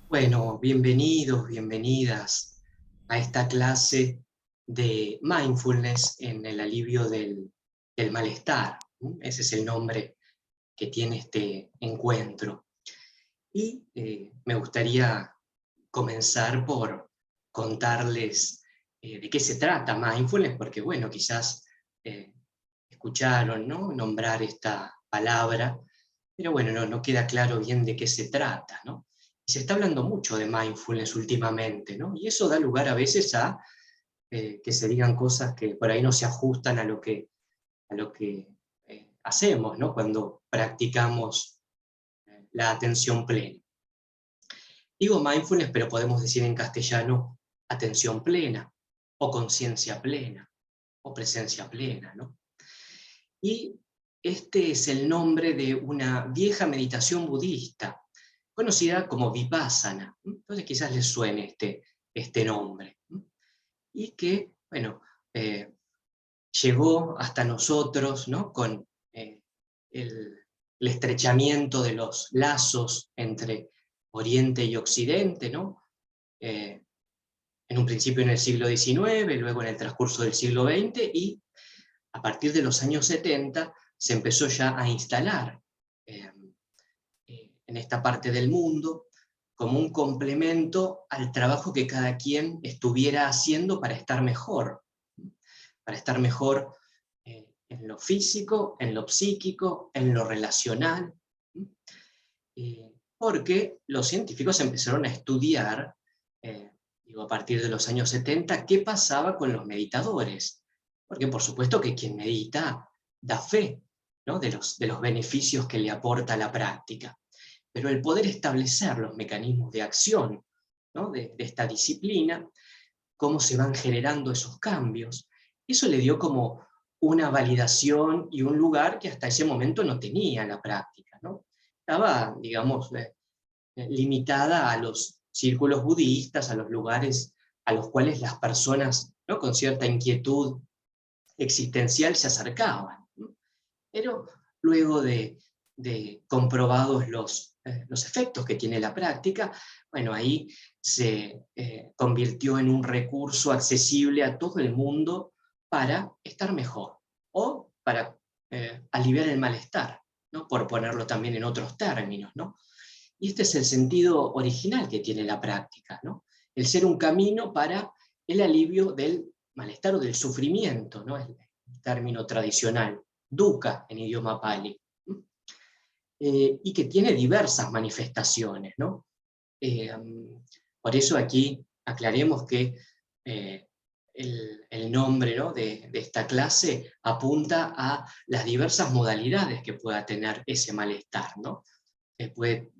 Bueno, bienvenidos, bienvenidas a esta clase de mindfulness en el alivio del malestar. Ese es el nombre que tiene este encuentro. Y me gustaría comenzar por contarles de qué se trata mindfulness, porque bueno, quizás eh, escucharon, ¿no?, nombrar esta palabra, pero bueno, no queda claro bien de qué se trata, ¿no? Y se está hablando mucho de mindfulness últimamente, ¿no? Y eso da lugar a veces a que se digan cosas que por ahí no se ajustan a lo que hacemos, ¿no?, cuando practicamos la atención plena. Digo mindfulness, pero podemos decir en castellano atención plena, o conciencia plena, o presencia plena, ¿no? Y este es el nombre de una vieja meditación budista, conocida como Vipassana. Entonces quizás les suene este nombre. Y que, bueno, eh, llegó hasta nosotros, ¿no?, con el, el estrechamiento de los lazos entre Oriente y Occidente, ¿no? Eh, en un principio en el siglo XIX, luego en el transcurso del siglo XX, y a partir de los años 70 se empezó ya a instalar eh, en esta parte del mundo como un complemento al trabajo que cada quien estuviera haciendo para estar mejor en lo físico, en lo psíquico, en lo relacional, porque los científicos empezaron a estudiar, eh, digo, a partir de los años 70, qué pasaba con los meditadores, porque por supuesto que quien medita da fe, ¿no?, de los beneficios que le aporta la práctica, pero el poder establecer los mecanismos de acción, ¿no?, de esta disciplina, cómo se van generando esos cambios, eso le dio como una validación y un lugar que hasta ese momento no tenía la práctica, ¿no? Estaba, digamos, limitada a los círculos budistas, a los lugares a los cuales las personas, ¿no?, con cierta inquietud existencial se acercaban, ¿no? Pero luego de comprobados los efectos que tiene la práctica, bueno, ahí se convirtió en un recurso accesible a todo el mundo para estar mejor o para aliviar el malestar, ¿no?, por ponerlo también en otros términos, ¿no? Y este es el sentido original que tiene la práctica, ¿no? El ser un camino para el alivio del malestar o del sufrimiento, ¿no?, es el término tradicional, dukkha en idioma pali, y que tiene diversas manifestaciones, ¿no? Eh, por eso aquí aclaremos que el nombre, ¿no?, de esta clase apunta a las diversas modalidades que pueda tener ese malestar, ¿no? Puede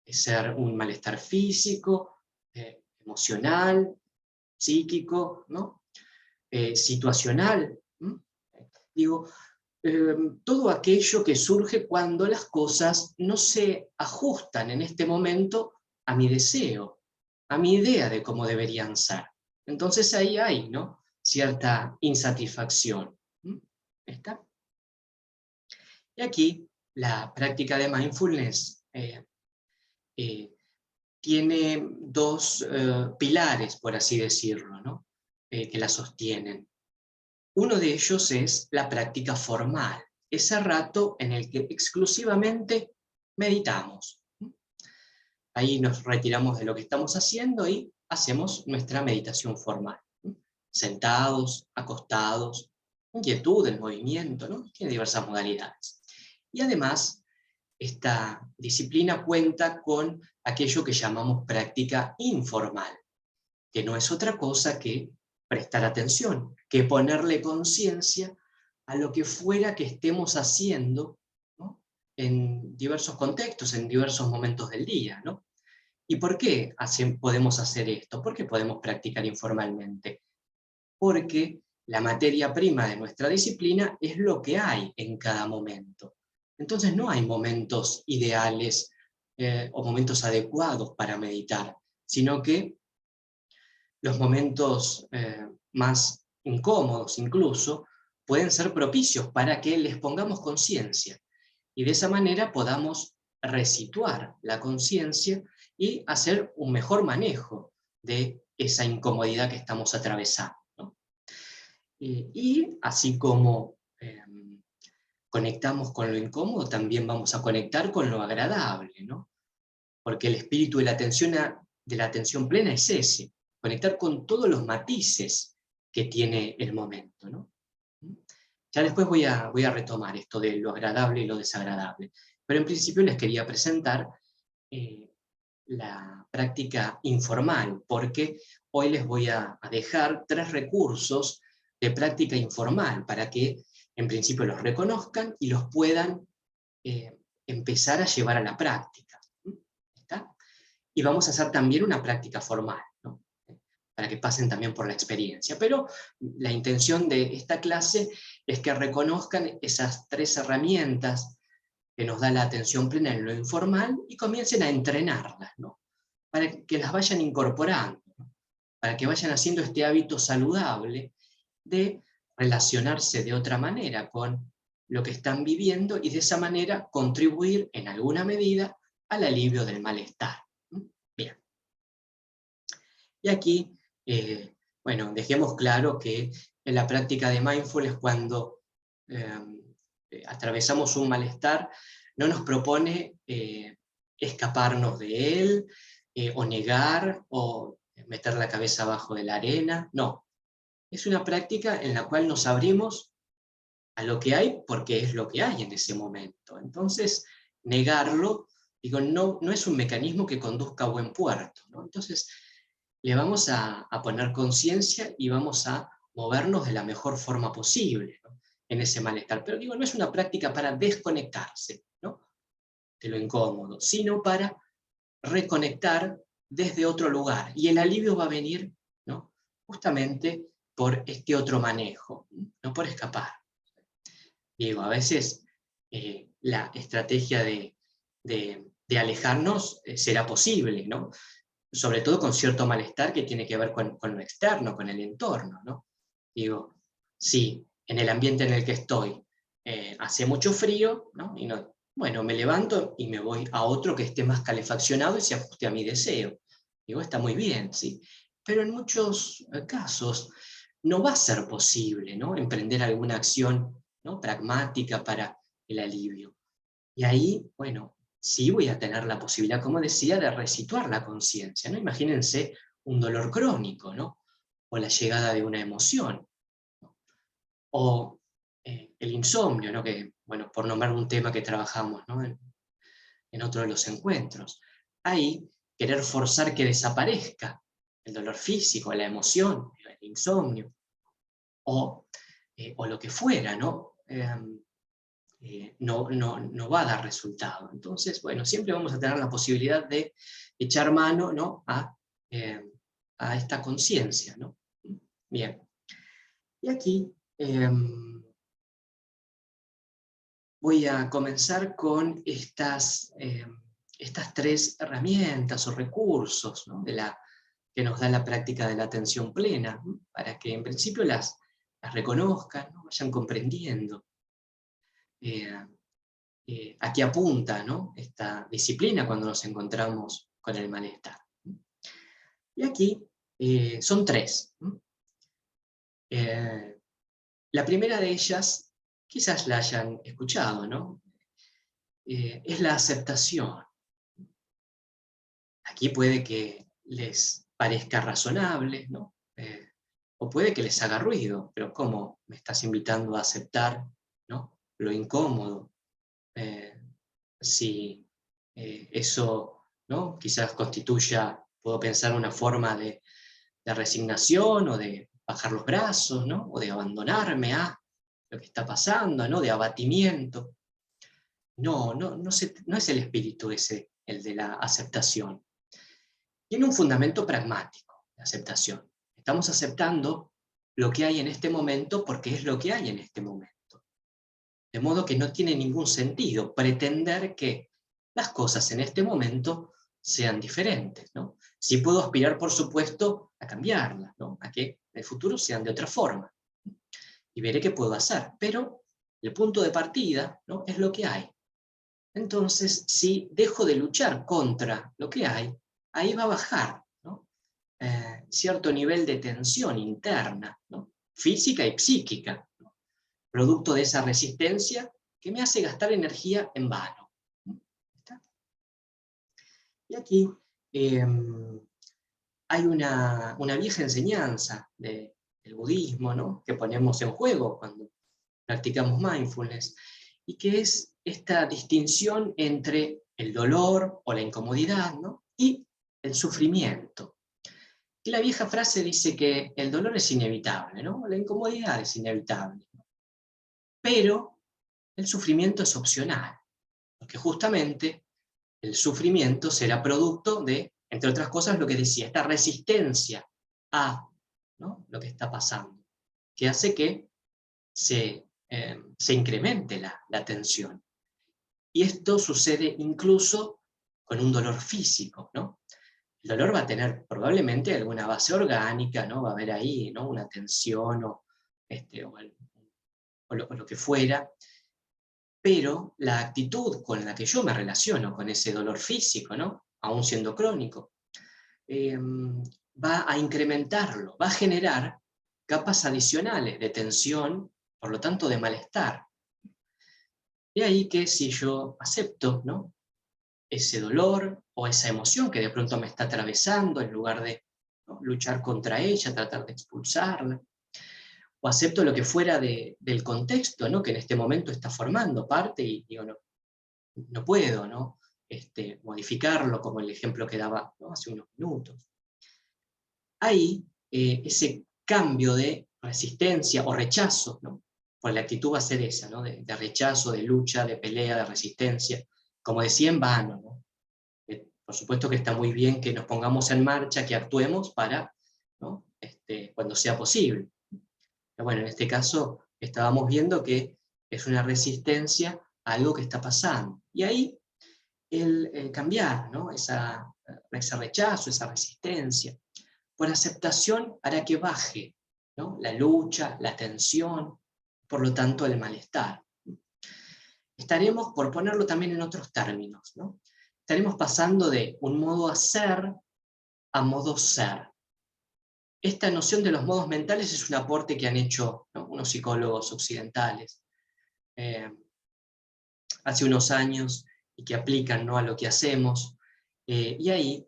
ser un malestar físico, emocional, psíquico, ¿no?, situacional. Digo, todo aquello que surge cuando las cosas no se ajustan en este momento a mi deseo, a mi idea de cómo deberían ser. Entonces ahí hay, ¿no?, cierta insatisfacción. ¿Está? Y aquí la práctica de mindfulness eh, tiene dos pilares, por así decirlo, ¿no?, que la sostienen. Uno de ellos es la práctica formal, ese rato en el que exclusivamente meditamos. Ahí nos retiramos de lo que estamos haciendo y hacemos nuestra meditación formal. Sentados, acostados, inquietud, el movimiento, ¿no? Tiene diversas modalidades. Y además, esta disciplina cuenta con aquello que llamamos práctica informal, que no es otra cosa que prestar atención, que ponerle conciencia a lo que fuera que estemos haciendo, ¿no?, en diversos contextos, en diversos momentos del día, ¿no? ¿Y por qué podemos hacer esto? ¿Por qué podemos practicar informalmente? Porque la materia prima de nuestra disciplina es lo que hay en cada momento. Entonces no hay momentos ideales o momentos adecuados para meditar, sino que los momentos más incómodos incluso pueden ser propicios para que les pongamos conciencia y de esa manera podamos resituar la conciencia y hacer un mejor manejo de esa incomodidad que estamos atravesando, ¿no? Y así como conectamos con lo incómodo, también vamos a conectar con lo agradable, ¿no? Porque el espíritu de la atención plena es ese, conectar con todos los matices que tiene el momento, ¿no? Ya después voy a retomar esto de lo agradable y lo desagradable, pero en principio les quería presentar la práctica informal, porque hoy les voy a dejar 3 recursos de práctica informal para que en principio los reconozcan y los puedan empezar a llevar a la práctica. ¿Está? Y vamos a hacer también una práctica formal, ¿no? Para que pasen también por la experiencia. Pero la intención de esta clase es que reconozcan esas 3 herramientas que nos da la atención plena en lo informal y comiencen a entrenarlas, ¿no? Para que las vayan incorporando, ¿no? Para que vayan haciendo este hábito saludable de relacionarse de otra manera con lo que están viviendo y de esa manera contribuir en alguna medida al alivio del malestar. Bien. Y aquí, bueno, dejemos claro que en la práctica de mindfulness, cuando atravesamos un malestar, no nos propone escaparnos de él, o negar, o meter la cabeza abajo de la arena, no. Es una práctica en la cual nos abrimos a lo que hay porque es lo que hay en ese momento. Entonces, negarlo, digo, no es un mecanismo que conduzca a buen puerto, ¿no? Entonces, le vamos a poner conciencia y vamos a movernos de la mejor forma posible, ¿no? En ese malestar. Pero digo, no es una práctica para desconectarse, ¿no? De lo incómodo, sino para reconectar desde otro lugar. Y el alivio va a venir, ¿no? Justamente por este otro manejo, no por escapar. Digo, a veces la estrategia de alejarnos será posible, ¿no? Sobre todo con cierto malestar que tiene que ver con lo externo, con el entorno, ¿no? Digo, si en el ambiente en el que estoy hace mucho frío, ¿no? Y no, bueno, me levanto y me voy a otro que esté más calefaccionado y se ajuste a mi deseo. Digo, está muy bien, sí. Pero en muchos casos no va a ser posible, ¿no? Emprender alguna acción, ¿no? Pragmática para el alivio. Y ahí, bueno, sí voy a tener la posibilidad, como decía, de resituar la conciencia, ¿no? Imagínense un dolor crónico, ¿no? O la llegada de una emoción, ¿no? O el insomnio, ¿no? Que, bueno, por nombrar un tema que trabajamos, ¿no? En otro de los encuentros. Ahí, querer forzar que desaparezca el dolor físico, la emoción, el insomnio, o lo que fuera, ¿no? No va a dar resultado. Entonces, bueno, siempre vamos a tener la posibilidad de echar mano, ¿no? A esta conciencia, ¿no? Bien. Y aquí voy a comenzar con estas 3 herramientas o recursos, ¿no? Que nos da la práctica de la atención plena, ¿no? Para que en principio las reconozcan, ¿no? Vayan comprendiendo. A qué apunta, ¿no? Esta disciplina cuando nos encontramos con el malestar. Y aquí son 3. La primera de ellas, quizás la hayan escuchado, ¿no? Es la aceptación. Aquí puede que les parezca razonable, ¿no? O puede que les haga ruido, pero ¿cómo me estás invitando a aceptar, ¿no? Lo incómodo? Si eso, ¿no? Quizás constituya, puedo pensar, una forma de resignación o de bajar los brazos, ¿no? O de abandonarme a lo que está pasando, ¿no? De abatimiento. No es el espíritu ese, el de la aceptación. Tiene un fundamento pragmático, la aceptación. Estamos aceptando lo que hay en este momento porque es lo que hay en este momento. De modo que no tiene ningún sentido pretender que las cosas en este momento sean diferentes, ¿no? Sí puedo aspirar, por supuesto, a cambiarlas, ¿no? A que en el futuro sean de otra forma. Y veré qué puedo hacer. Pero el punto de partida, ¿no? Es lo que hay. Entonces, si dejo de luchar contra lo que hay, ahí va a bajar, ¿no? Cierto nivel de tensión interna, ¿no? Física y psíquica, ¿no? Producto de esa resistencia que me hace gastar energía en vano. ¿Está? Y aquí hay una vieja enseñanza del budismo, ¿no? Que ponemos en juego cuando practicamos mindfulness, y que es esta distinción entre el dolor o la incomodidad, ¿no? Y el sufrimiento. Y la vieja frase dice que el dolor es inevitable, ¿no? La incomodidad es inevitable, ¿no? Pero el sufrimiento es opcional, porque justamente el sufrimiento será producto de, entre otras cosas, lo que decía, esta resistencia a, ¿no?, lo que está pasando, que hace que se incremente la tensión. Y esto sucede incluso con un dolor físico, ¿no? El dolor va a tener probablemente alguna base orgánica, ¿no? Va a haber ahí, ¿no?, una tensión o lo que fuera, pero la actitud con la que yo me relaciono con ese dolor físico, ¿no?, aún siendo crónico, va a incrementarlo, va a generar capas adicionales de tensión, por lo tanto de malestar. De ahí que si yo acepto, ¿no?, ese dolor o esa emoción que de pronto me está atravesando, en lugar de, ¿no?, luchar contra ella, tratar de expulsarla, o acepto lo que fuera del contexto, ¿no?, que en este momento está formando parte, y digo, no puedo, ¿no?, modificarlo, como el ejemplo que daba, ¿no?, hace unos minutos. Ahí, ese cambio de resistencia o rechazo, ¿no?, pues la actitud va a ser esa, ¿no?, de rechazo, de lucha, de pelea, de resistencia, como decía, en vano, ¿no? Por supuesto que está muy bien que nos pongamos en marcha, que actuemos para, ¿no?, cuando sea posible. Pero bueno, en este caso estábamos viendo que es una resistencia a algo que está pasando. Y ahí el cambiar, ¿no?, ese rechazo, esa resistencia, por aceptación hará que baje, ¿no?, la lucha, la tensión, por lo tanto el malestar. Estaremos, por ponerlo también en otros términos, ¿no?, estaremos pasando de un modo hacer a modo ser. Esta noción de los modos mentales es un aporte que han hecho, ¿no?, unos psicólogos occidentales hace unos años, y que aplican, ¿no?, a lo que hacemos. Y ahí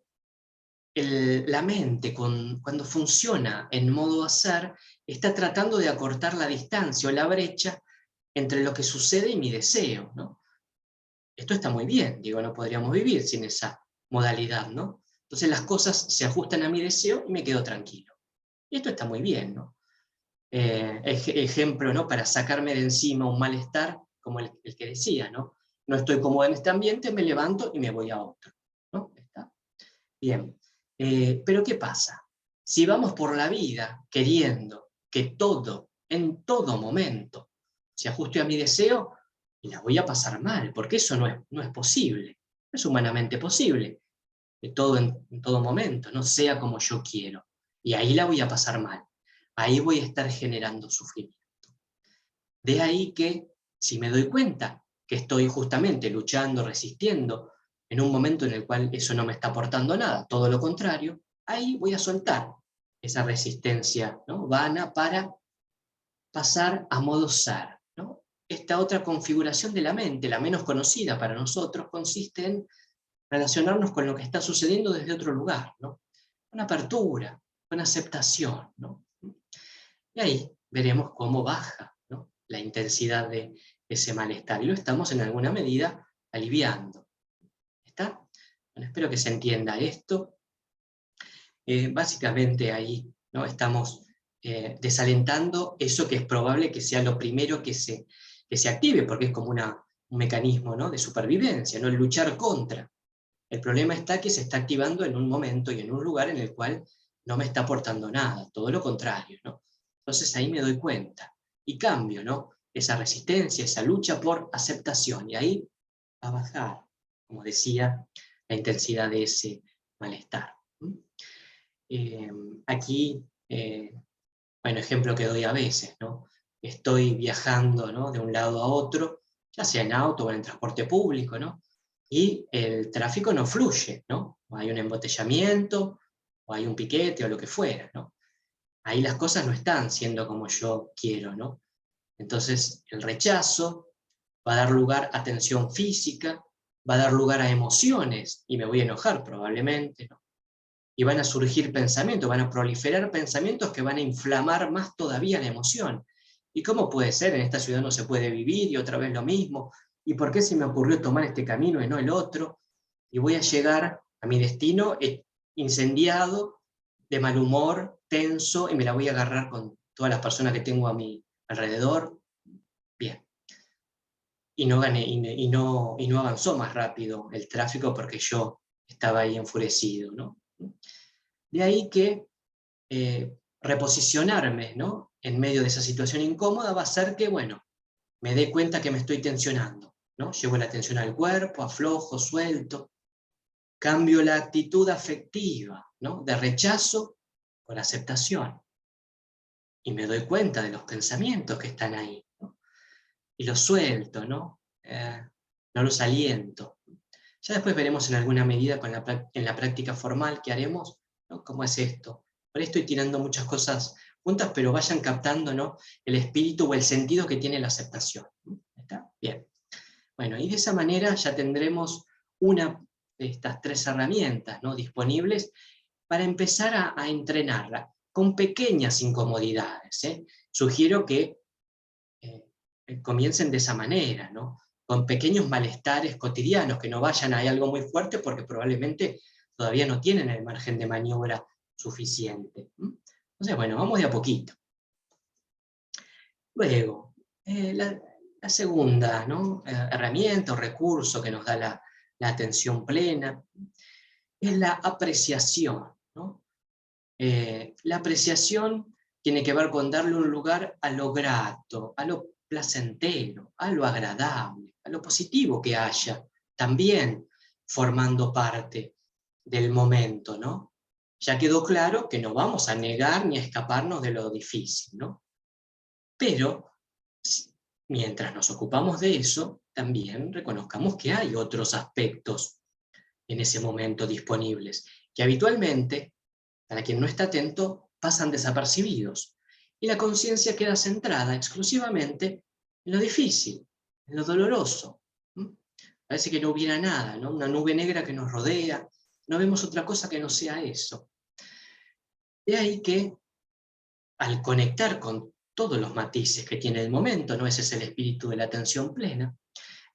la mente, cuando funciona en modo hacer, está tratando de acortar la distancia o la brecha entre lo que sucede y mi deseo, ¿no? Esto está muy bien, digo, no podríamos vivir sin esa modalidad, ¿no? Entonces las cosas se ajustan a mi deseo y me quedo tranquilo. Y esto está muy bien, ¿no? Ejemplo, ¿no?, para sacarme de encima un malestar, como el que decía, ¿no? No estoy cómodo en este ambiente, me levanto y me voy a otro, ¿no? ¿Está? Bien. Pero ¿qué pasa? Si vamos por la vida queriendo que todo, en todo momento, se ajuste a mi deseo, y la voy a pasar mal, porque eso no es posible, no es humanamente posible, que todo en todo momento no sea como yo quiero, y ahí la voy a pasar mal, ahí voy a estar generando sufrimiento. De ahí que, si me doy cuenta que estoy justamente luchando, resistiendo, en un momento en el cual eso no me está aportando nada, todo lo contrario, ahí voy a soltar esa resistencia, ¿no?, vana, para pasar a modo ser, ¿no? Esta otra configuración de la mente, la menos conocida para nosotros, consiste en relacionarnos con lo que está sucediendo desde otro lugar, ¿no?, con apertura, con aceptación, ¿no? Y ahí veremos cómo baja, ¿no?, la intensidad de ese malestar, y lo estamos en alguna medida aliviando. ¿Está? Bueno, espero que se entienda esto. Básicamente ahí, ¿no?, estamos desalentando eso que es probable que sea lo primero que se active, porque es como un mecanismo, ¿no?, de supervivencia, ¿no?, el luchar contra. El problema está que se está activando en un momento y en un lugar en el cual no me está aportando nada, todo lo contrario, ¿no? Entonces ahí me doy cuenta y cambio, ¿no?, esa resistencia, esa lucha por aceptación, y ahí va a bajar, como decía, la intensidad de ese malestar. Aquí, bueno, ejemplo que doy a veces, ¿no? Estoy viajando, ¿no?, de un lado a otro, ya sea en auto o en transporte público, ¿no?, y el tráfico no fluye, ¿no? o hay un embotellamiento, o hay un piquete, o lo que fuera, ¿no? Ahí las cosas no están siendo como yo quiero, ¿no? Entonces el rechazo va a dar lugar a tensión física, va a dar lugar a emociones, y me voy a enojar probablemente, ¿no? Y van a surgir pensamientos, van a proliferar pensamientos que van a inflamar más todavía la emoción. ¿Y cómo puede ser? En esta ciudad no se puede vivir, y otra vez lo mismo. ¿Y por qué se me ocurrió tomar este camino y no el otro? Y voy a llegar a mi destino incendiado, de mal humor, tenso, y me la voy a agarrar con todas las personas que tengo a mi alrededor. Bien. Y no gané, y no avanzó más rápido el tráfico porque yo estaba ahí enfurecido, ¿no? De ahí que reposicionarme, ¿no?, en medio de esa situación incómoda va a ser que, bueno, me dé cuenta que me estoy tensionando, ¿no? Llevo la atención al cuerpo, aflojo, suelto, cambio la actitud afectiva, ¿no?, de rechazo por aceptación. Y me doy cuenta de los pensamientos que están ahí, ¿no? Y los suelto, ¿no? No los aliento. Ya después veremos en alguna medida en la práctica formal que haremos, ¿no?, cómo es esto. Por ahí estoy tirando muchas cosas juntas, pero vayan captando, ¿no?, el espíritu o el sentido que tiene la aceptación. ¿Está? Bien. Bueno, y de esa manera ya tendremos una de estas 3 herramientas, ¿no?, disponibles para empezar a entrenarla, con pequeñas incomodidades, ¿eh? Sugiero que comiencen de esa manera, ¿no?, con pequeños malestares cotidianos, que no vayan a algo muy fuerte, porque probablemente todavía no tienen el margen de maniobra suficiente. Entonces, bueno, vamos de a poquito. Luego, la segunda, ¿no?, herramienta o recurso que nos da la atención plena es la apreciación, ¿no? La apreciación tiene que ver con darle un lugar a lo grato, a lo placentero, a lo agradable, a lo positivo que haya, también formando parte del momento, ¿no? Ya quedó claro que no vamos a negar ni a escaparnos de lo difícil, ¿no? Pero mientras nos ocupamos de eso, también reconozcamos que hay otros aspectos en ese momento disponibles, que habitualmente, para quien no está atento, pasan desapercibidos. Y la conciencia queda centrada exclusivamente en lo difícil, en lo doloroso. Parece que no hubiera nada, ¿no?, una nube negra que nos rodea, no vemos otra cosa que no sea eso. De ahí que, al conectar con todos los matices que tiene el momento, ¿no?, ese es el espíritu de la atención plena,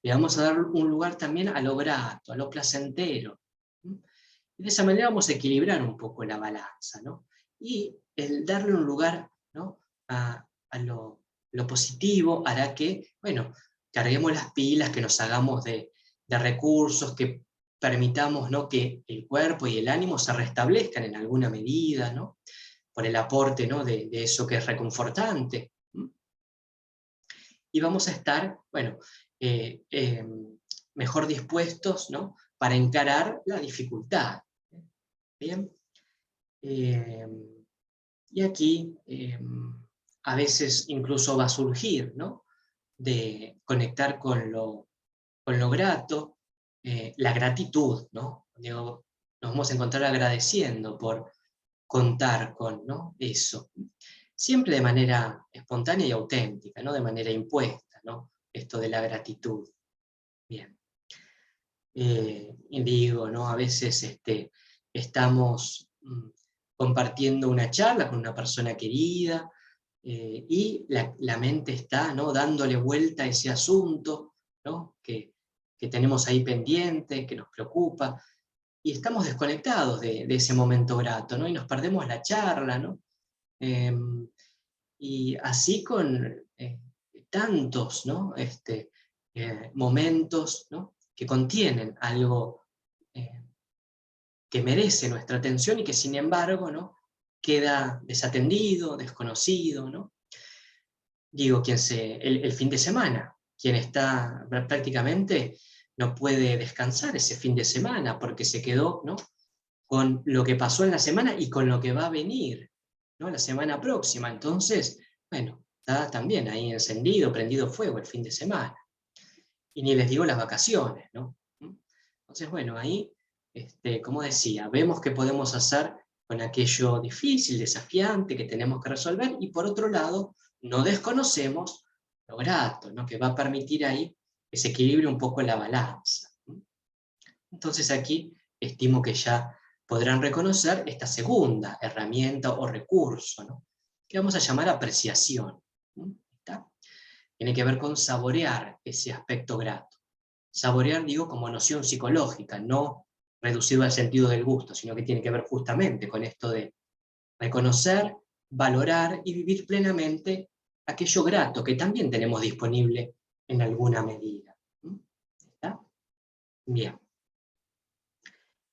le vamos a dar un lugar también a lo grato, a lo placentero. Y de esa manera vamos a equilibrar un poco la balanza, ¿no? Y el darle un lugar, ¿no?, a lo positivo hará que, bueno, carguemos las pilas, que nos hagamos de recursos, que permitamos, ¿no?, que el cuerpo y el ánimo se restablezcan en alguna medida, ¿no?, por el aporte, ¿no?, de eso que es reconfortante. Y vamos a estar, bueno, mejor dispuestos, ¿no?, para encarar la dificultad. Bien. Y aquí a veces incluso va a surgir, ¿no?, de conectar con lo grato, la gratitud, ¿no? Digo, nos vamos a encontrar agradeciendo por contar con, ¿no?, eso. Siempre de manera espontánea y auténtica, no de manera impuesta, ¿no?, esto de la gratitud. Bien. Y digo, ¿no?, a veces estamos compartiendo una charla con una persona querida, y la mente está, ¿no?, dándole vuelta a ese asunto, ¿no?, que tenemos ahí pendiente, que nos preocupa, y estamos desconectados de ese momento grato, ¿no?, y nos perdemos la charla, ¿no? Y así con tantos, ¿no?, momentos, ¿no?, que contienen algo que merece nuestra atención y que sin embargo, ¿no?, queda desatendido, desconocido, ¿no? Digo, el fin de semana, quien está prácticamente no puede descansar ese fin de semana porque se quedó, ¿no?, con lo que pasó en la semana y con lo que va a venir, ¿no?, la semana próxima. Entonces, bueno, está también ahí encendido, prendido fuego el fin de semana. Y ni les digo las vacaciones, ¿no? Entonces, bueno, ahí como decía, vemos qué podemos hacer con aquello difícil, desafiante que tenemos que resolver, y por otro lado, no desconocemos lo grato, ¿no? Que va a permitir ahí que se equilibre un poco la balanza. Entonces aquí estimo que ya podrán reconocer esta segunda herramienta o recurso, ¿no? Que vamos a llamar apreciación. ¿Está? Tiene que ver con saborear ese aspecto grato. Saborear, digo, como noción psicológica, no reducido al sentido del gusto, sino que tiene que ver justamente con esto de reconocer, valorar y vivir plenamente aquello grato que también tenemos disponible en alguna medida. ¿Está? Bien.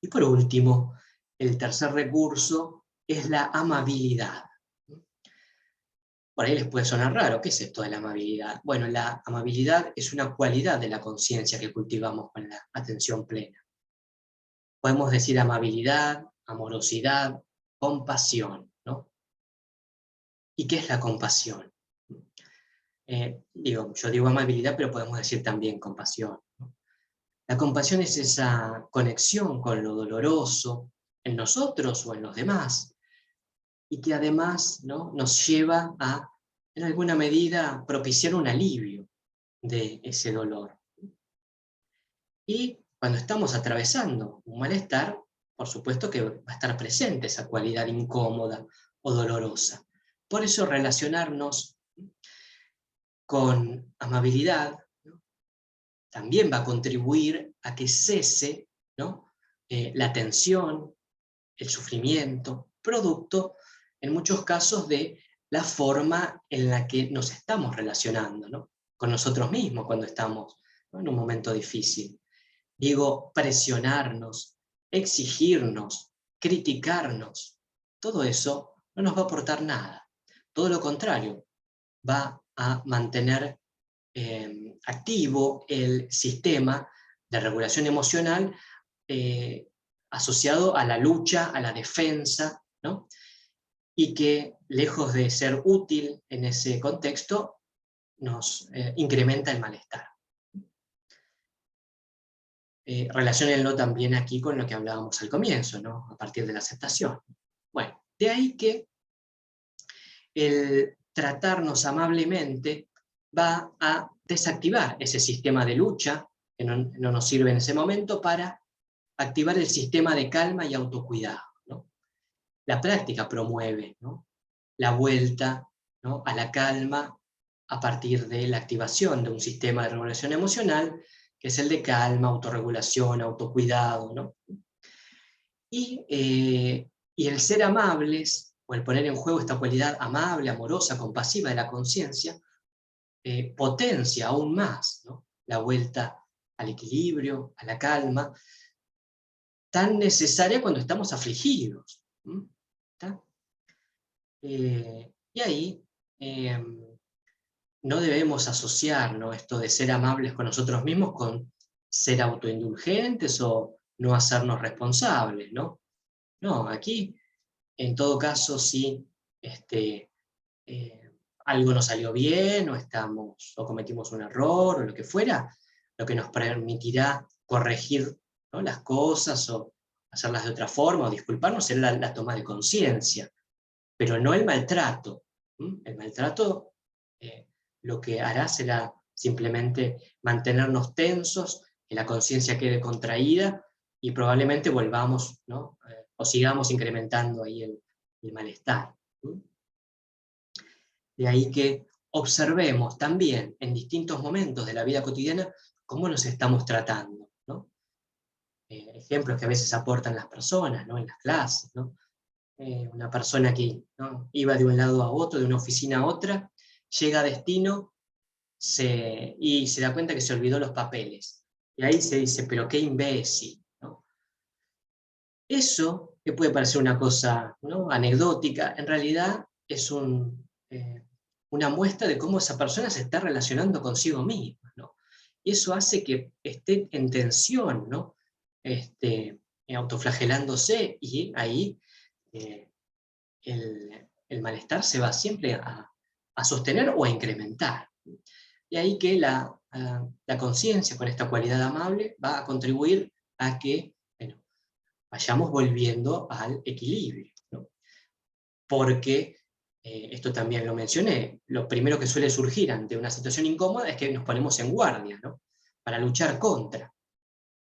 Y por último, el tercer recurso es la amabilidad. Por ahí les puede sonar raro, ¿qué es esto de la amabilidad? Bueno, la amabilidad es una cualidad de la conciencia que cultivamos con la atención plena. Podemos decir amabilidad, amorosidad, compasión, ¿no? ¿Y qué es la compasión? Yo digo amabilidad, pero podemos decir también compasión, ¿no? La compasión es esa conexión con lo doloroso en nosotros o en los demás, y que además, ¿no?, nos lleva a, en alguna medida, propiciar un alivio de ese dolor. Y cuando estamos atravesando un malestar, por supuesto que va a estar presente esa cualidad incómoda o dolorosa. Por eso relacionarnos con amabilidad, ¿no?, también va a contribuir a que cese, ¿no?, la tensión, el sufrimiento, producto, en muchos casos, de la forma en la que nos estamos relacionando, ¿no?, con nosotros mismos cuando estamos, ¿no?, en un momento difícil. Digo, presionarnos, exigirnos, criticarnos, todo eso no nos va a aportar nada. Todo lo contrario, va a mantener activo el sistema de regulación emocional asociado a la lucha, a la defensa, ¿no?, y que, lejos de ser útil en ese contexto, nos incrementa el malestar. Relaciónenlo también aquí con lo que hablábamos al comienzo, ¿no?, a partir de la aceptación. Bueno, de ahí que el tratarnos amablemente va a desactivar ese sistema de lucha que no nos sirve en ese momento para activar el sistema de calma y autocuidado, ¿no? La práctica promueve, ¿no?, la vuelta, ¿no?, a la calma a partir de la activación de un sistema de regulación emocional, que es el de calma, autorregulación, autocuidado, ¿no? Y el ser amables, o el poner en juego esta cualidad amable, amorosa, compasiva de la conciencia, potencia aún más, ¿no?, la vuelta al equilibrio, a la calma, tan necesaria cuando estamos afligidos. ¿Está? Y ahí no debemos asociar, ¿no?, esto de ser amables con nosotros mismos con ser autoindulgentes o no hacernos responsables, ¿no? No, aquí, en todo caso, si algo no salió bien, o cometimos un error, o lo que fuera, lo que nos permitirá corregir, ¿no?, las cosas, o hacerlas de otra forma, o disculparnos, será la toma de conciencia, pero no el maltrato. El maltrato lo que hará será simplemente mantenernos tensos, que la conciencia quede contraída, y probablemente volvamos, ¿no?, o sigamos incrementando ahí el malestar. De ahí que observemos también en distintos momentos de la vida cotidiana cómo nos estamos tratando, ¿no? Ejemplos que a veces aportan las personas, ¿no?, en las clases, ¿no? Una persona que, ¿no?, iba de un lado a otro, de una oficina a otra, llega a destino y se da cuenta que se olvidó los papeles. Y ahí se dice, pero qué imbécil, ¿no? Eso, que puede parecer una cosa, ¿no?, anecdótica, en realidad es una muestra de cómo esa persona se está relacionando consigo misma, ¿no? Y eso hace que esté en tensión, ¿no?, autoflagelándose, y ahí el malestar se va siempre a sostener o a incrementar. Y ahí que la conciencia con esta cualidad amable va a contribuir a que, bueno, vayamos volviendo al equilibrio, ¿no? Porque, esto también lo mencioné, lo primero que suele surgir ante una situación incómoda es que nos ponemos en guardia, ¿no? Para luchar contra.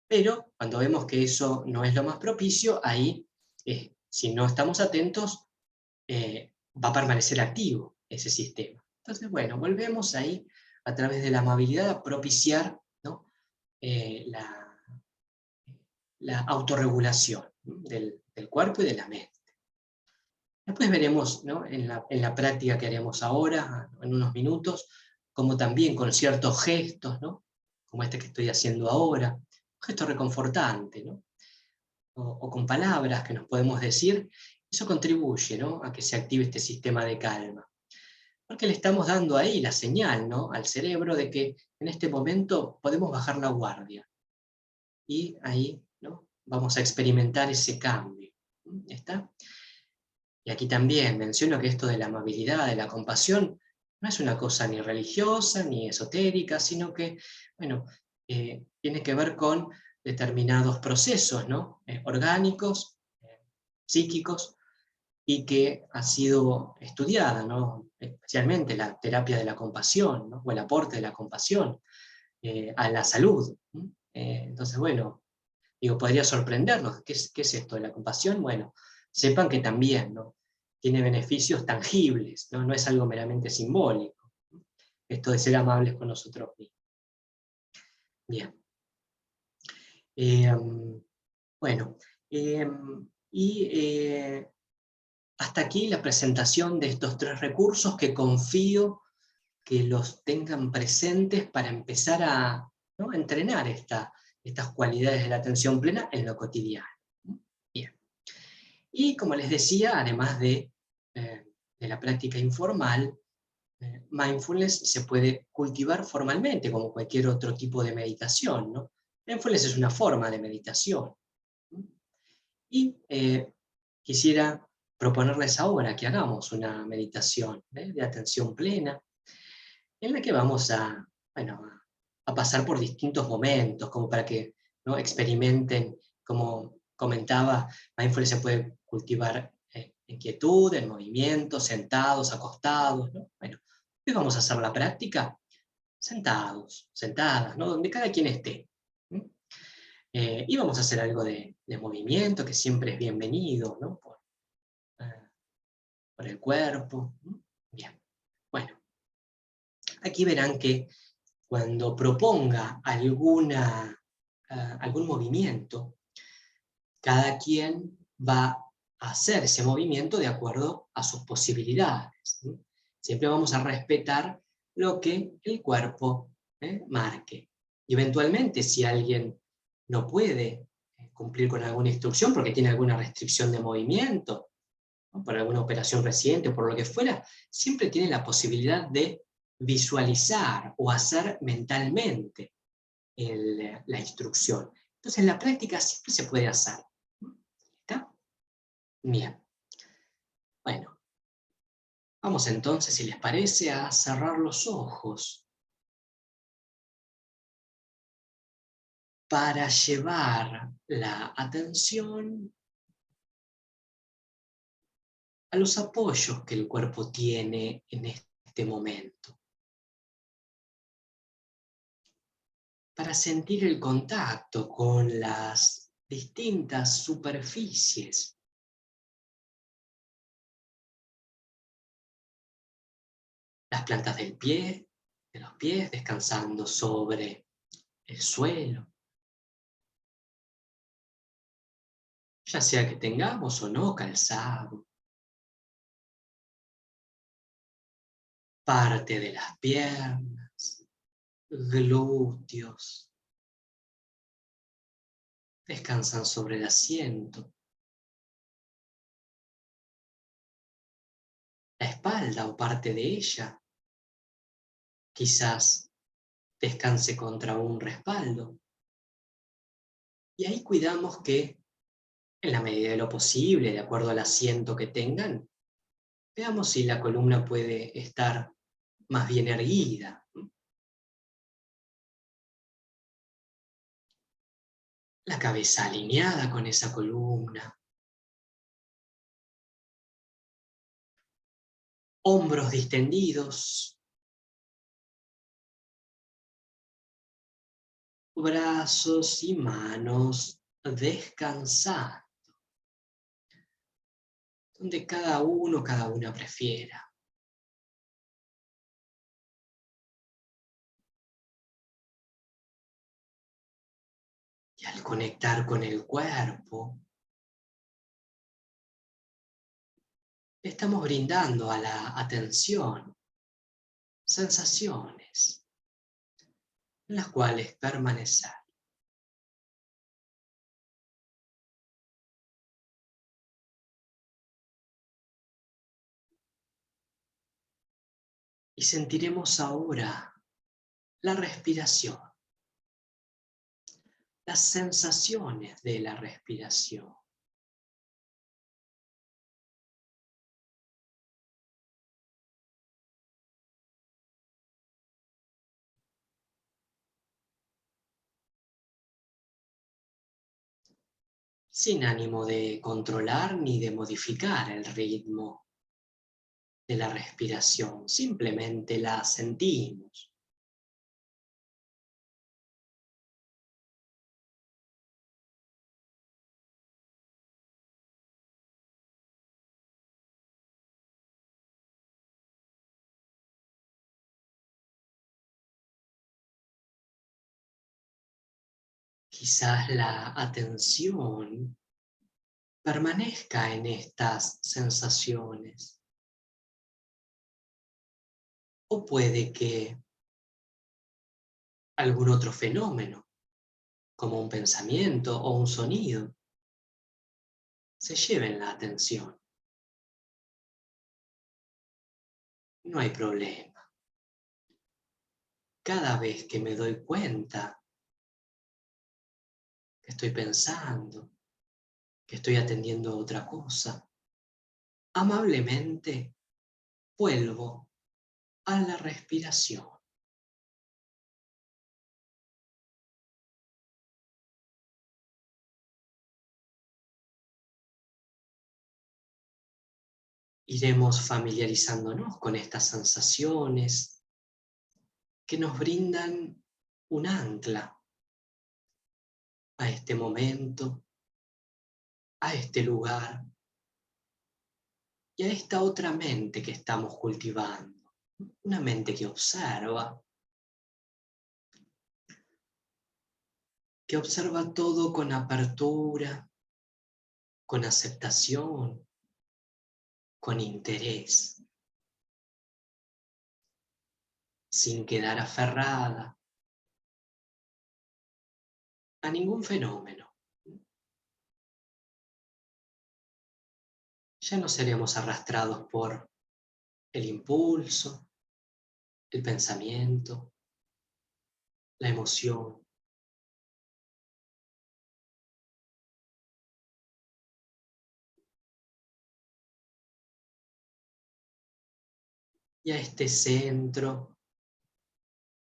Pero cuando vemos que eso no es lo más propicio, ahí, si no estamos atentos, va a permanecer activo ese sistema. Entonces, bueno, volvemos ahí a través de la amabilidad a propiciar, ¿no? la, la autorregulación, ¿no? del cuerpo y de la mente. Después veremos, ¿no? en la práctica que haremos ahora, en unos minutos, como también con ciertos gestos, ¿no? Como este que estoy haciendo ahora, un gesto reconfortante, ¿no? O con palabras que nos podemos decir, eso contribuye, ¿no? A que se active este sistema de calma. Porque le estamos dando ahí la señal, ¿no? Al cerebro de que en este momento podemos bajar la guardia. Y ahí, ¿no? Vamos a experimentar ese cambio. ¿Está? Y aquí también menciono que esto de la amabilidad, de la compasión, no es una cosa ni religiosa ni esotérica, sino que, bueno, tiene que ver con determinados procesos, ¿no? Orgánicos, psíquicos, y que ha sido estudiada, ¿no? Especialmente la terapia de la compasión, ¿no? O el aporte de la compasión a la salud. Entonces, bueno, digo, podría sorprendernos. ¿Qué es esto de la compasión? Bueno, sepan que también, ¿no? Tiene beneficios tangibles, ¿no? No es algo meramente simbólico. Esto de ser amables con nosotros mismos. Bien. Bueno, hasta aquí la presentación de estos 3 recursos que confío que los tengan presentes para empezar a, ¿no? a entrenar estas cualidades de la atención plena en lo cotidiano. Bien. Y como les decía, además de la práctica informal, mindfulness se puede cultivar formalmente, como cualquier otro tipo de meditación, ¿no? Mindfulness es una forma de meditación. Y quisiera proponerles ahora que hagamos una meditación de atención plena, en la que vamos a, bueno, a pasar por distintos momentos, como para que, ¿no? experimenten, como comentaba, mindfulness se puede cultivar en quietud, en movimiento, sentados, acostados, ¿no? Bueno, hoy vamos a hacer la práctica sentados, sentadas, ¿no? Donde cada quien esté. Y vamos a hacer algo de movimiento, que siempre es bienvenido, ¿no? Por el cuerpo. Bien, bueno, aquí verán que cuando proponga algún movimiento, cada quien va a hacer ese movimiento de acuerdo a sus posibilidades. Siempre vamos a respetar lo que el cuerpo marque. Y eventualmente, si alguien no puede cumplir con alguna instrucción porque tiene alguna restricción de movimiento, ¿no? Por alguna operación reciente o por lo que fuera, siempre tiene la posibilidad de visualizar o hacer mentalmente la instrucción. Entonces, en la práctica siempre se puede hacer. ¿Está? Bien. Bueno, vamos entonces, si les parece, a cerrar los ojos para llevar la atención a los apoyos que el cuerpo tiene en este momento. Para sentir el contacto con las distintas superficies. Las plantas de los pies descansando sobre el suelo. Ya sea que tengamos o no calzado. Parte de las piernas, glúteos. Descansan sobre el asiento. La espalda o parte de ella quizás descanse contra un respaldo. Y ahí cuidamos que, en la medida de lo posible, de acuerdo al asiento que tengan, veamos si la columna puede estar más bien erguida. La cabeza alineada con esa columna. Hombros distendidos. Brazos y manos descansando. Donde cada uno, cada una prefiera. Y al conectar con el cuerpo, le estamos brindando a la atención sensaciones en las cuales permanecer. Y sentiremos ahora la respiración, las sensaciones de la respiración. Sin ánimo de controlar ni de modificar el ritmo de la respiración, simplemente la sentimos. Quizás la atención permanezca en estas sensaciones. O puede que algún otro fenómeno, como un pensamiento o un sonido, se lleven la atención. No hay problema. Cada vez que me doy cuenta que estoy pensando, que estoy atendiendo a otra cosa, amablemente vuelvo a la respiración. Iremos familiarizándonos con estas sensaciones que nos brindan un ancla a este momento, a este lugar y a esta otra mente que estamos cultivando. Una mente que observa todo con apertura, con aceptación, con interés, sin quedar aferrada a ningún fenómeno. Ya no seremos arrastrados por el impulso, el pensamiento, la emoción. Y a este centro,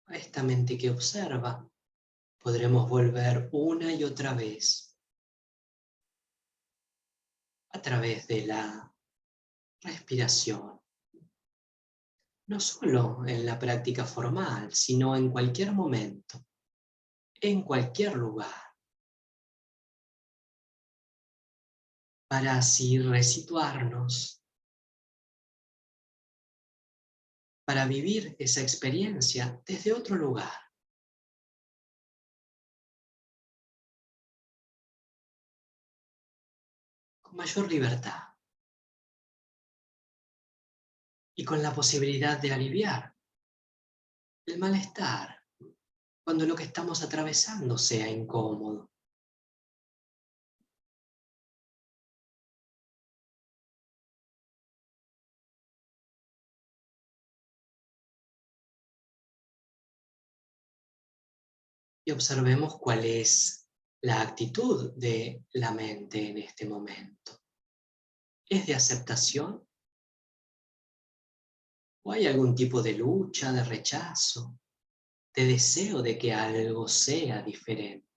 a esta mente que observa, podremos volver una y otra vez a través de la respiración. No solo en la práctica formal, sino en cualquier momento, en cualquier lugar, para así resituarnos, para vivir esa experiencia desde otro lugar. Con mayor libertad y con la posibilidad de aliviar el malestar cuando lo que estamos atravesando sea incómodo. Y observemos cuál es la actitud de la mente en este momento. ¿Es de aceptación? ¿O hay algún tipo de lucha, de rechazo, de deseo de que algo sea diferente?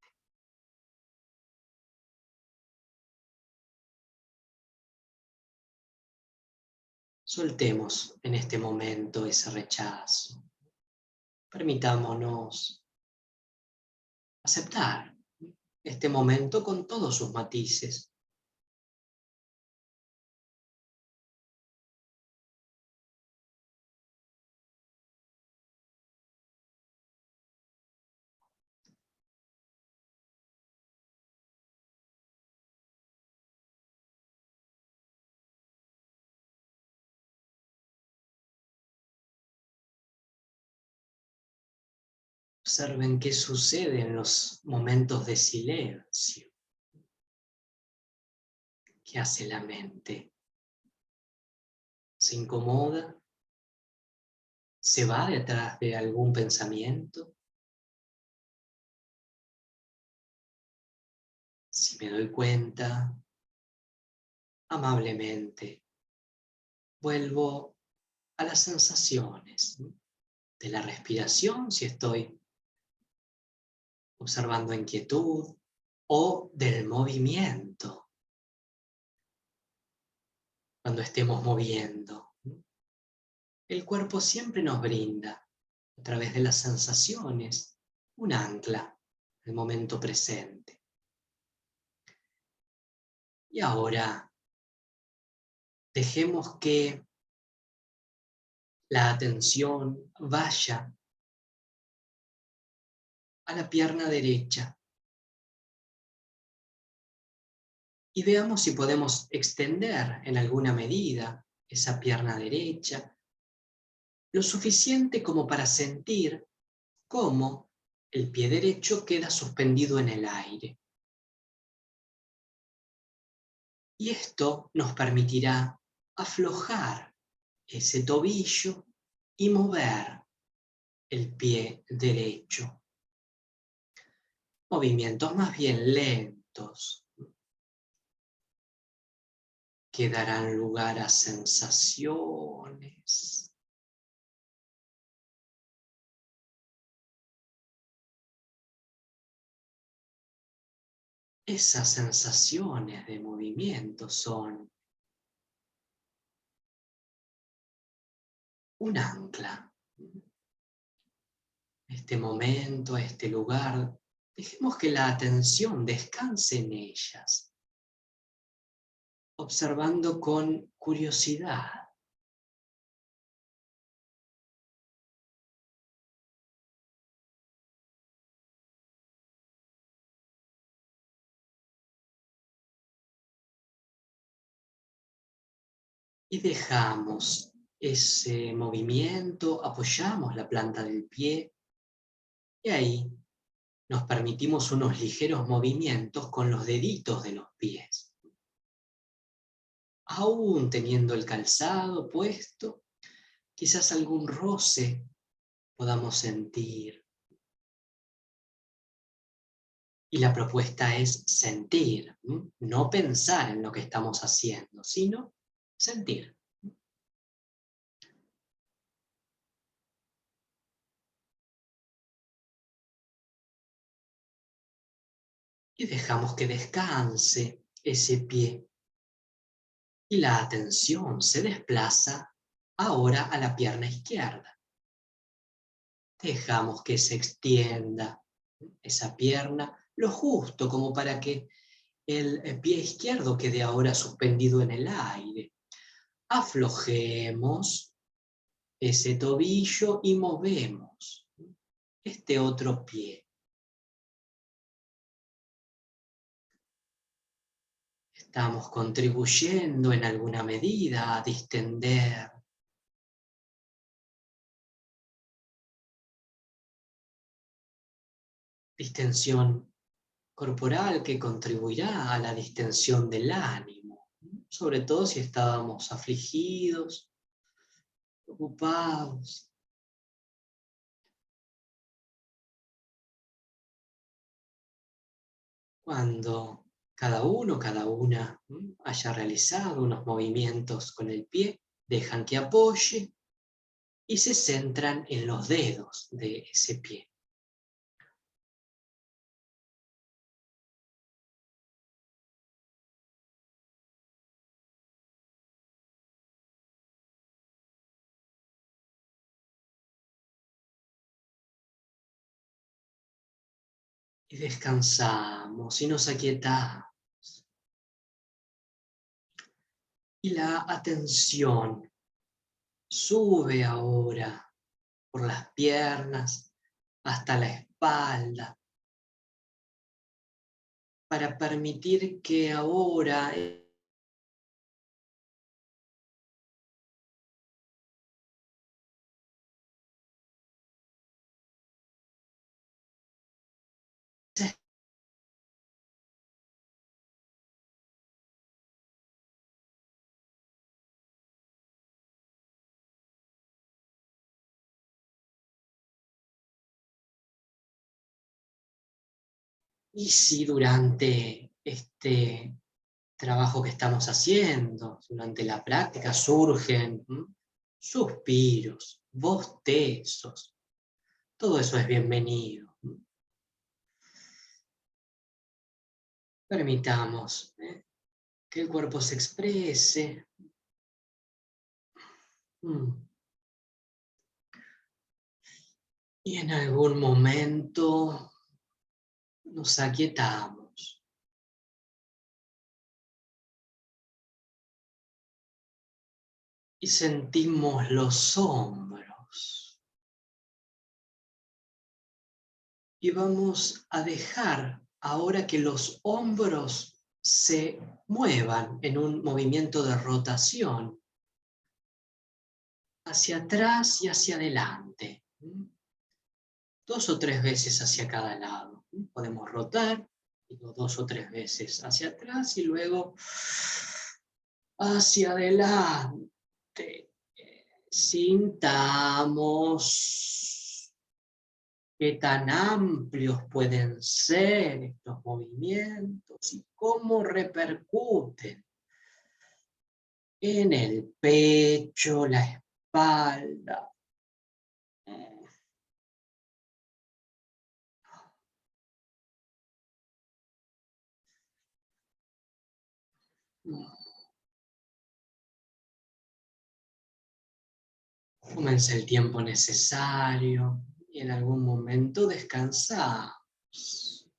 Soltemos en este momento ese rechazo. Permitámonos aceptar este momento con todos sus matices. Observen qué sucede en los momentos de silencio. ¿Qué hace la mente? ¿Se incomoda? ¿Se va detrás de algún pensamiento? Si me doy cuenta, amablemente, vuelvo a las sensaciones, ¿no? De la respiración, si estoy observando inquietud, o del movimiento, cuando estemos moviendo. El cuerpo siempre nos brinda, a través de las sensaciones, un ancla al momento presente. Y ahora, dejemos que la atención vaya a la pierna derecha y veamos si podemos extender en alguna medida esa pierna derecha, lo suficiente como para sentir cómo el pie derecho queda suspendido en el aire. Y esto nos permitirá aflojar ese tobillo y mover el pie derecho. Movimientos más bien lentos que darán lugar a sensaciones. Esas sensaciones de movimiento son un ancla. Este momento, este lugar, dejemos que la atención descanse en ellas, observando con curiosidad. Y dejamos ese movimiento, apoyamos la planta del pie y ahí nos permitimos unos ligeros movimientos con los deditos de los pies. Aún teniendo el calzado puesto, quizás algún roce podamos sentir. Y la propuesta es sentir, no pensar en lo que estamos haciendo, sino sentir. Y dejamos que descanse ese pie. Y la atención se desplaza ahora a la pierna izquierda. Dejamos que se extienda esa pierna lo justo como para que el pie izquierdo quede ahora suspendido en el aire. Aflojemos ese tobillo y movemos este otro pie. Estamos contribuyendo en alguna medida a distender distensión corporal que contribuirá a la distensión del ánimo, sobre todo si estábamos afligidos, preocupados. Cuando cada uno, cada una haya realizado unos movimientos con el pie, dejan que apoye y se centran en los dedos de ese pie. Y descansamos y nos aquietamos. Y la atención sube ahora por las piernas hasta la espalda, para permitir que ahora y si durante este trabajo que estamos haciendo, durante la práctica, surgen suspiros, bostezos, todo eso es bienvenido. Permitamos que el cuerpo se exprese. Y en algún momento nos aquietamos. Y sentimos los hombros. Y vamos a dejar ahora que los hombros se muevan en un movimiento de rotación hacia atrás y hacia adelante. 2 o 3 veces hacia cada lado. Podemos rotar, digo, 2 o 3 veces hacia atrás y luego hacia adelante. Sintamos qué tan amplios pueden ser estos movimientos y cómo repercuten en el pecho, la espalda. Tómense el tiempo necesario y en algún momento descansamos.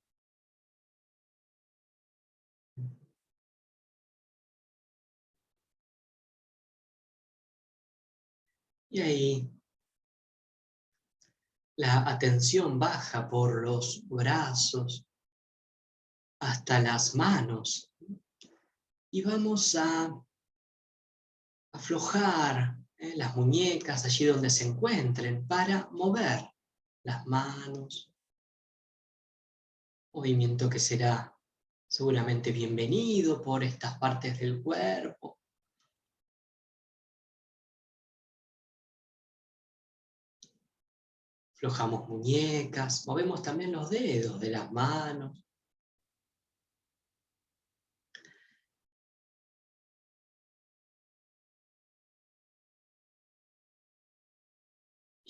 Y ahí la atención baja por los brazos hasta las manos y vamos a aflojar las muñecas allí donde se encuentren para mover las manos, movimiento que será seguramente bienvenido por estas partes del cuerpo. Aflojamos muñecas, movemos también los dedos de las manos.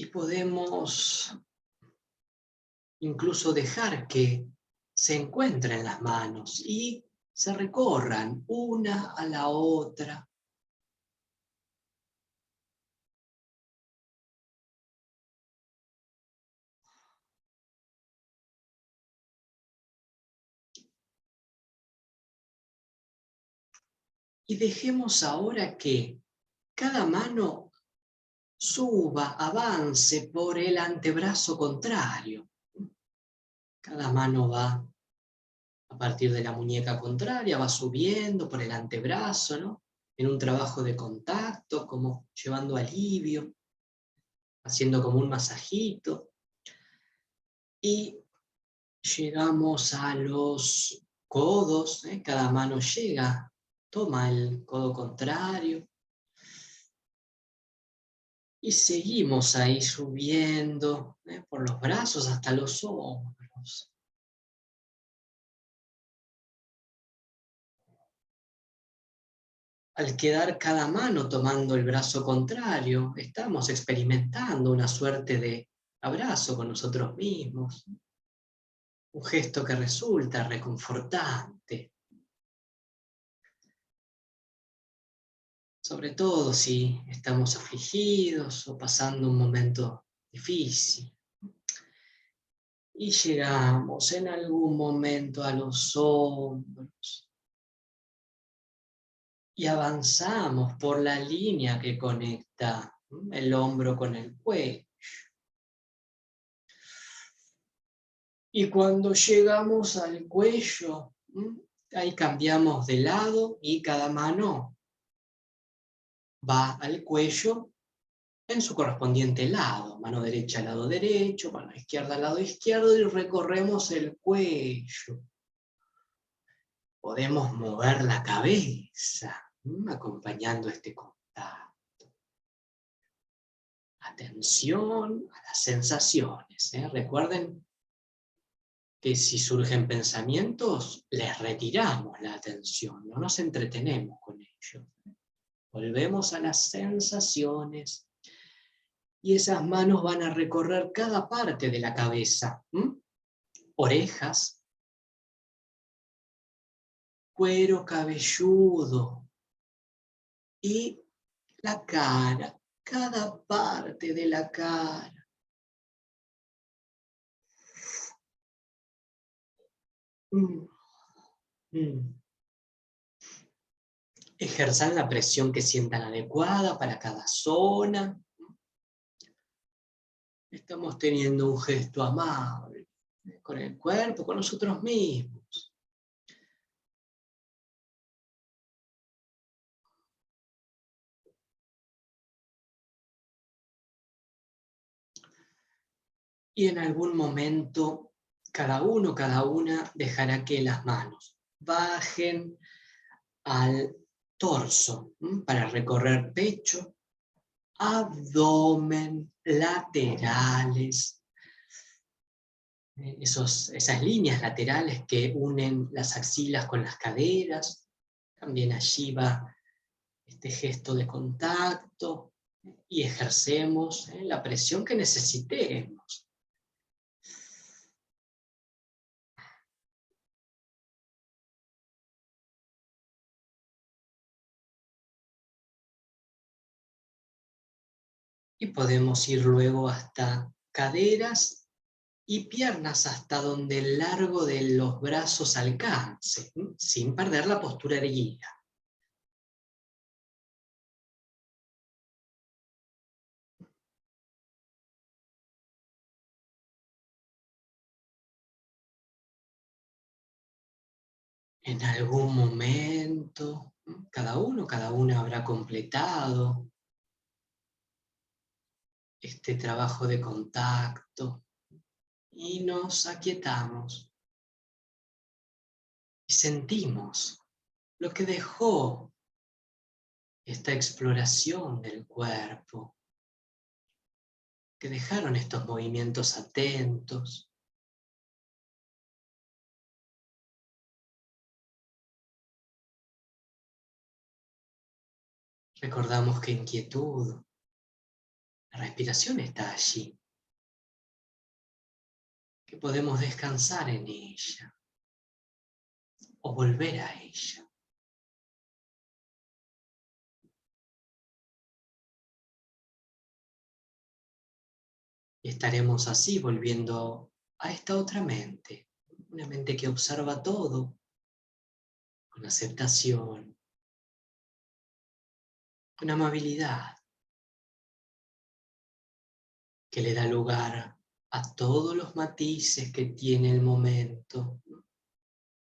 Y podemos incluso dejar que se encuentren las manos y se recorran una a la otra. Y dejemos ahora que cada mano suba, avance por el antebrazo contrario. Cada mano va a partir de la muñeca contraria, va subiendo por el antebrazo, ¿no? En un trabajo de contacto, como llevando alivio, haciendo como un masajito. Y llegamos a los codos, cada mano llega, toma el codo contrario. Y seguimos ahí subiendo por los brazos hasta los hombros. Al quedar cada mano tomando el brazo contrario, estamos experimentando una suerte de abrazo con nosotros mismos. Un gesto que resulta reconfortante. Sobre todo si estamos afligidos o pasando un momento difícil. Y llegamos en algún momento a los hombros. Y avanzamos por la línea que conecta el hombro con el cuello. Y cuando llegamos al cuello, ahí cambiamos de lado y cada mano va al cuello en su correspondiente lado. Mano derecha al lado derecho, mano izquierda al lado izquierdo y recorremos el cuello. Podemos mover la cabeza acompañando este contacto. Atención a las sensaciones. Recuerden que si surgen pensamientos, les retiramos la atención, no nos entretenemos con ellos. Volvemos a las sensaciones y esas manos van a recorrer cada parte de la cabeza. Orejas, cuero cabelludo y la cara, cada parte de la cara. Ejerzan la presión que sientan adecuada para cada zona. Estamos teniendo un gesto amable con el cuerpo, con nosotros mismos. Y en algún momento, cada uno, cada una, dejará que las manos bajen al torso para recorrer pecho, abdomen, laterales, esas líneas laterales que unen las axilas con las caderas. También allí va este gesto de contacto y ejercemos la presión que necesitemos. Y podemos ir luego hasta caderas y piernas hasta donde el largo de los brazos alcance, sin perder la postura erguida. En algún momento, cada uno, cada una habrá completado este trabajo de contacto y nos aquietamos y sentimos lo que dejó esta exploración del cuerpo, que dejaron estos movimientos atentos. Recordamos que inquietud, la respiración está allí, que podemos descansar en ella o volver a ella. Y estaremos así volviendo a esta otra mente, una mente que observa todo con aceptación, con amabilidad, que le da lugar a todos los matices que tiene el momento,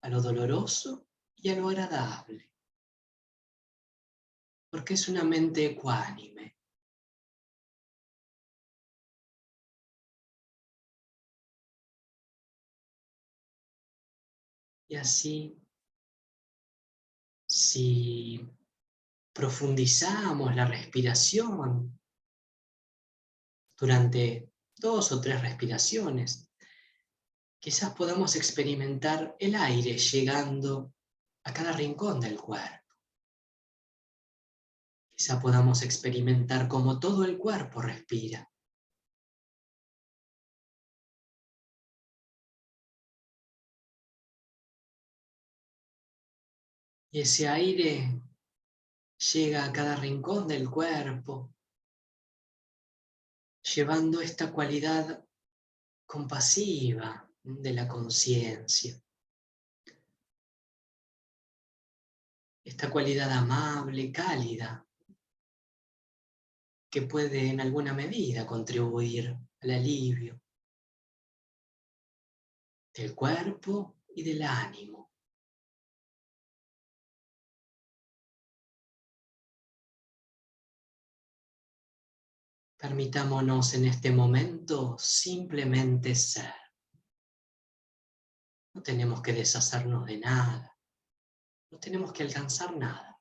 a lo doloroso y a lo agradable, porque es una mente ecuánime. Y así, si profundizamos la respiración durante 2 o 3 respiraciones, quizás podamos experimentar el aire llegando a cada rincón del cuerpo. Quizás podamos experimentar cómo todo el cuerpo respira. Y ese aire llega a cada rincón del cuerpo, llevando esta cualidad compasiva de la conciencia. Esta cualidad amable, cálida, que puede en alguna medida contribuir al alivio del cuerpo y del ánimo. Permitámonos en este momento simplemente ser. No tenemos que deshacernos de nada. No tenemos que alcanzar nada.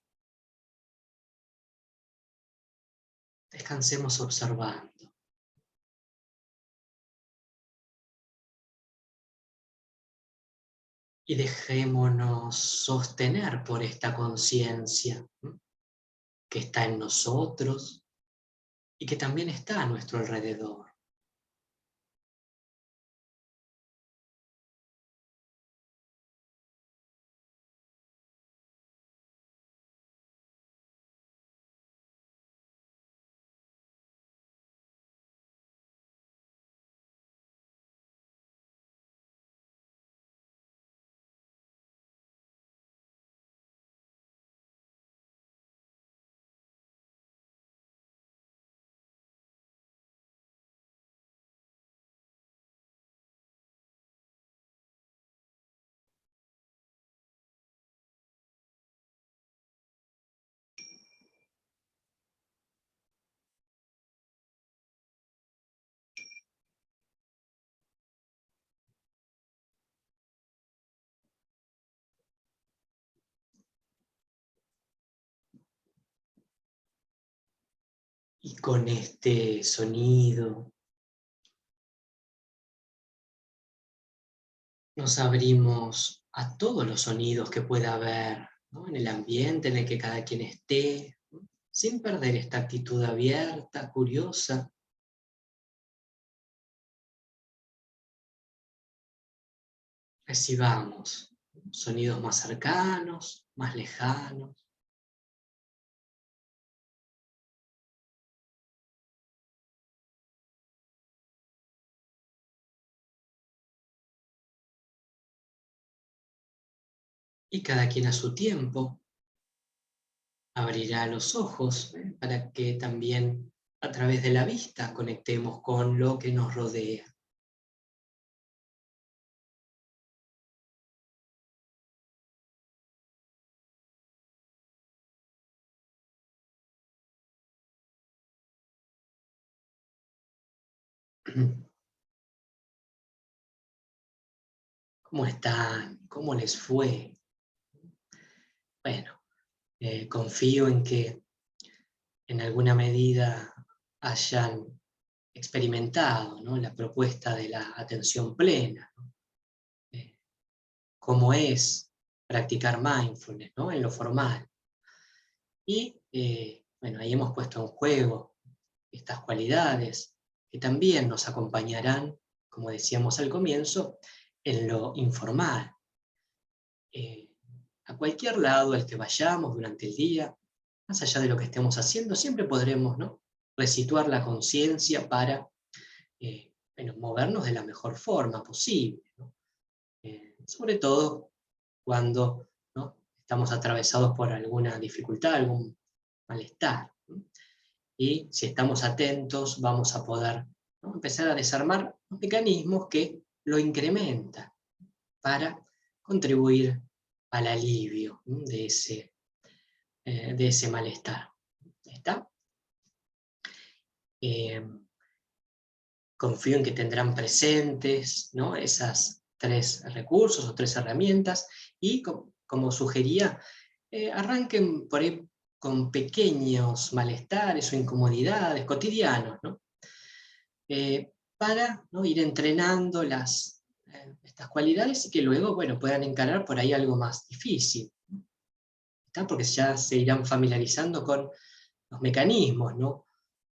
Descansemos observando. Y dejémonos sostener por esta conciencia que está en nosotros y que también está a nuestro alrededor. Y con este sonido nos abrimos a todos los sonidos que pueda haber, ¿no?, en el ambiente en el que cada quien esté, ¿no?, sin perder esta actitud abierta, curiosa. Recibamos sonidos más cercanos, más lejanos. Y cada quien a su tiempo abrirá los ojos, para que también a través de la vista conectemos con lo que nos rodea. ¿Cómo están? ¿Cómo les fue? Bueno, confío en que en alguna medida hayan experimentado, ¿no?, la propuesta de la atención plena, ¿no?, cómo es practicar mindfulness, ¿no?, en lo formal. Y bueno, ahí hemos puesto en juego estas cualidades que también nos acompañarán, como decíamos al comienzo, en lo informal. A cualquier lado al que vayamos durante el día, más allá de lo que estemos haciendo, siempre podremos, ¿no?, resituar la conciencia para bueno, movernos de la mejor forma posible, ¿no? Sobre todo cuando, ¿no?, estamos atravesados por alguna dificultad, algún malestar, ¿no? Y si estamos atentos, vamos a poder, ¿no?, empezar a desarmar mecanismos que lo incrementan para contribuir al alivio, ¿no?, de ese malestar. ¿Está? Confío en que tendrán presentes, ¿no?, esas 3 recursos o 3 herramientas y, como sugería, arranquen por ahí con pequeños malestares o incomodidades cotidianos, ¿no?, para, ¿no?, ir entrenando estas cualidades y que luego, bueno, puedan encarar por ahí algo más difícil, ¿no? ¿Está? Porque ya se irán familiarizando con los mecanismos, ¿no?,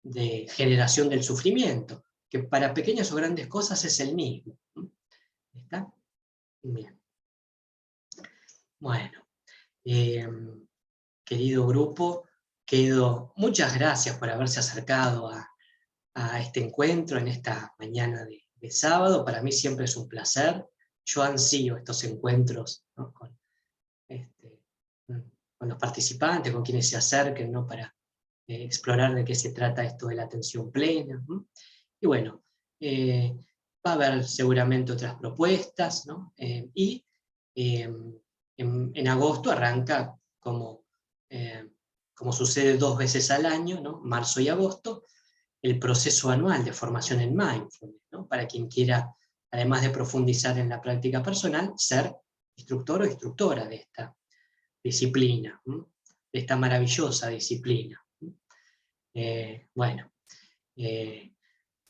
de generación del sufrimiento, que para pequeñas o grandes cosas es el mismo. ¿Está? Bien. Bueno, querido grupo, muchas gracias por haberse acercado a este encuentro en esta mañana de sábado. Para mí siempre es un placer. Yo ansío estos encuentros, ¿no? Con los participantes, con quienes se acerquen, ¿no? Para explorar de qué se trata esto de la atención plena. Y bueno, va a haber seguramente otras propuestas, ¿no? Y en agosto arranca, como sucede 2 veces al año, ¿no? Marzo y agosto, el proceso anual de formación en mindfulness, ¿no? Para quien quiera, además de profundizar en la práctica personal, ser instructor o instructora de esta disciplina, de esta maravillosa disciplina. Bueno,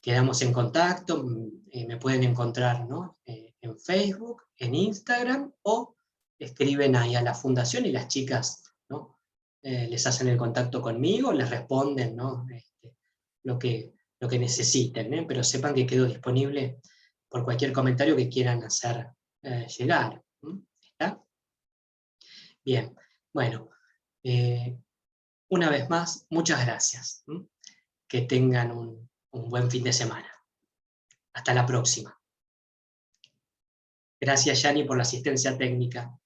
quedamos en contacto, me pueden encontrar, ¿no? En Facebook, en Instagram, o escriben ahí a la fundación y las chicas, ¿no? Les hacen el contacto conmigo, les responden, ¿no? lo que necesiten, pero sepan que quedo disponible por cualquier comentario que quieran hacer llegar. ¿Está? Bien, bueno, una vez más, muchas gracias. Que tengan un buen fin de semana. Hasta la próxima. Gracias, Yani, por la asistencia técnica.